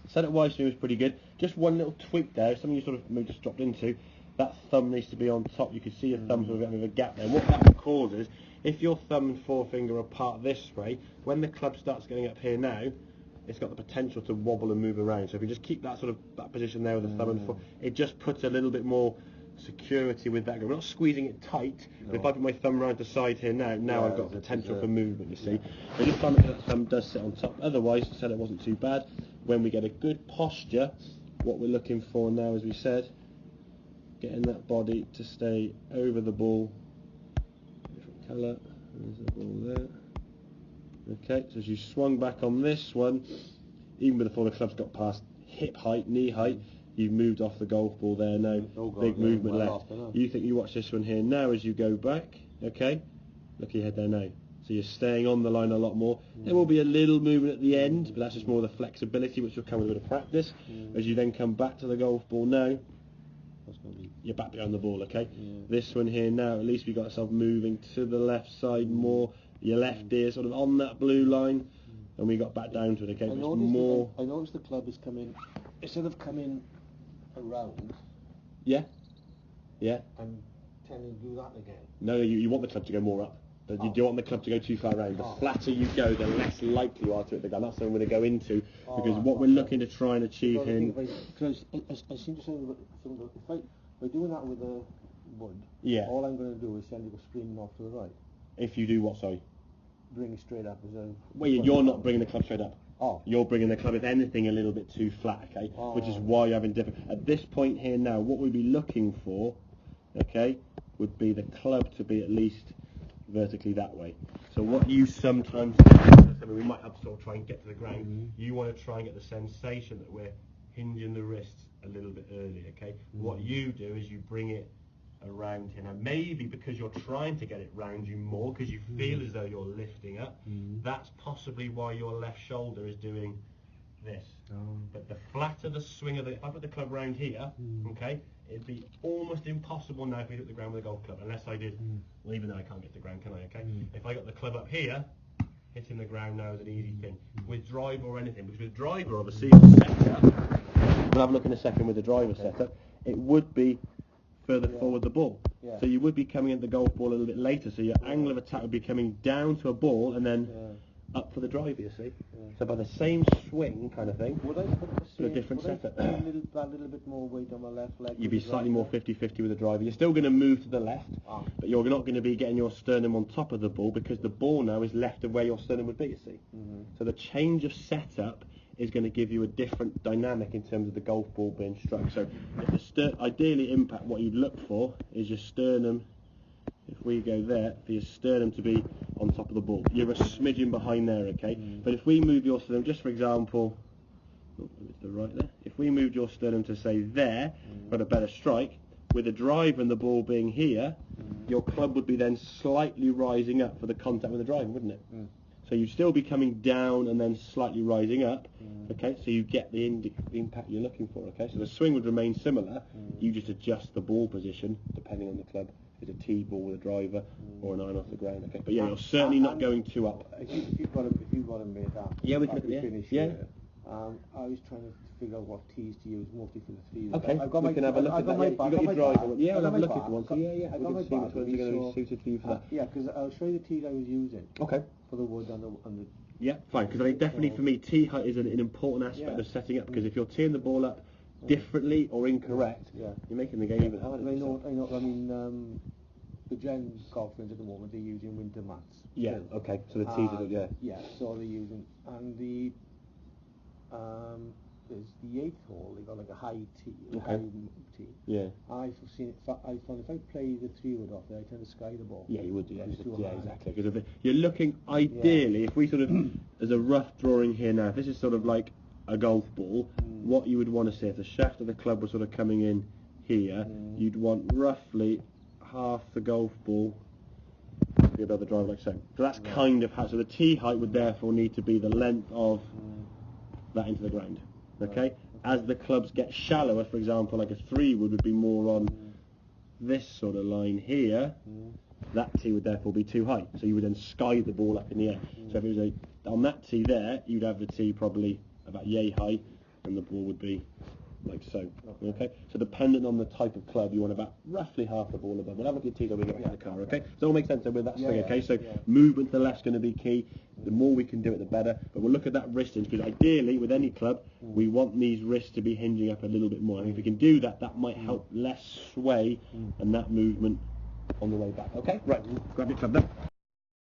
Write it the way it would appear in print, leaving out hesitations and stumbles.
Setup-wise, it was pretty good. Just one little tweak there, something you sort of maybe just dropped into. That thumb needs to be on top. You can see your thumb sort of getting a gap there. And what that causes, if your thumb and forefinger are apart this way, when the club starts getting up here now, it's got the potential to wobble and move around. So if you just keep that sort of that position there with the thumb and foot, it just puts a little bit more security with that. We're not squeezing it tight, but if I put my thumb around the side here now I've got potential for movement, you see. So just try to make sure that thumb does sit on top. Otherwise, I said it wasn't too bad. When we get a good posture, what we're looking for now, as we said, getting that body to stay over the ball. Different colour. There's the ball there. Okay, so as you swung back on this one, even before the club's got past hip height, knee height, you've moved off the golf ball there now. Big movement left. You watch this one here now as you go back. Okay, look at your head there now. So you're staying on the line a lot more. There will be a little movement at the end, but that's just more the flexibility which will come with a bit of practice. As you then come back to the golf ball now, you're back behind the ball. Okay, this one here now, at least we got ourselves moving to the left side more. Your left ear sort of on that blue line, and we got back down to it. Okay, I noticed the club is coming, instead of coming around. Yeah. I'm tending to do that again. No, you want the club to go more up. But you don't want the club to go too far around. The flatter you go, the less likely you are to hit the ground. That's what we're going to go into, because what we're looking to try and achieve here. Because I seem to say that if by doing that with the wood, all I'm going to do is send it screaming off to the right. If you do what, sorry? Bring it straight up. Well, you're not bringing the club straight up. You're bringing the club, if anything, a little bit too flat, okay? Which is why you're having different. At this point here now, what we'd be looking for, okay, would be the club to be at least vertically that way. So what you sometimes do, we might have to sort of try and get to the ground. You want to try and get the sensation that we're hinging the wrists a little bit early, okay? What you do is you bring it around here. Now maybe because you're trying to get it round you more, because you feel as though you're lifting up, that's possibly why your left shoulder is doing this. But the flatter the swing of the, if I put the club round here, okay, it'd be almost impossible now if we hit the ground with a golf club, unless I did, well, even though I can't get the ground, can I, okay? If I got the club up here, hitting the ground now is an easy thing. With driver or anything, because with driver, obviously, setup, we'll have a look in a second with the driver setup, it would be further forward the ball. So you would be coming at the golf ball a little bit later, so your angle of attack would be coming down to a ball and then up for the driver, you see. So by the same swing kind of thing, would I put a different setup. A little bit more weight on my left leg? You'd be slightly more 50-50 with the driver. You're still going to move to the left, but you're not going to be getting your sternum on top of the ball, because the ball now is left of where your sternum would be, you see. So the change of setup is going to give you a different dynamic in terms of the golf ball being struck. So if the ideally impact, what you'd look for is your sternum, if we go there, for your sternum to be on top of the ball. You're a smidgen behind there, okay? But if we move your sternum, just for example, it's the right there. If we moved your sternum to say there, got a better strike, with the driver and the ball being here, your club would be then slightly rising up for the contact with the driver, wouldn't it? So you'd still be coming down and then slightly rising up, okay? So you get the impact you're looking for, okay? So the swing would remain similar, you just adjust the ball position depending on the club. Is a tee ball with a driver or an iron off the ground, okay? But yeah, you're certainly not going too up. If you've got to make that, we can finish here. I was trying to figure out what tees to use, mostly for the threes. Okay, we can have a look at that. You've got your driver. Yeah, we'll have a look at one. So yeah, we can see which ones are going to be suited for you for that. Yeah, because I'll show you the tees I was using. Okay. For the wood and the yeah, fine. Because I think definitely for me, tee height is an important aspect of setting up. Because if you're teeing the ball up differently or incorrect, you're making the game even harder. I know. I mean, the Gen golf friends at the moment, they're using winter mats. Yeah. Okay. So the tees are Yeah. So they're using, and the there's the 8th hole. They got like a high tee. High tee. Yeah. I found if I play the 3-wood off there, I tend to sky the ball. Yeah, you would do. Yeah, exactly. Because you're looking ideally, if we sort of, as a rough drawing here now, if this is sort of like a golf ball, what you would want to see if the shaft of the club was sort of coming in here, you'd want roughly half the golf ball to be above the driver, like so. So that's kind of how. So the tee height would therefore need to be the length of that into the ground. Okay. As the clubs get shallower, for example, like a 3-wood would be more on this sort of line here. That tee would therefore be too high. So you would then sky the ball up in the air. So if it was on that tee there, you'd have the tee probably about yay high, and the ball would be like so. Okay. So depending on the type of club, you want about roughly half the ball above. We'll have a look at Tito when we get back in the car. Okay. Does it all make sense with that swing? Okay. So movement to the left's going to be key. The more we can do it, the better. But we'll look at that wrist hinge, because ideally, with any club, we want these wrists to be hinging up a little bit more. And if we can do that, that might help less sway and that movement on the way back. Okay? Right. Grab your club then.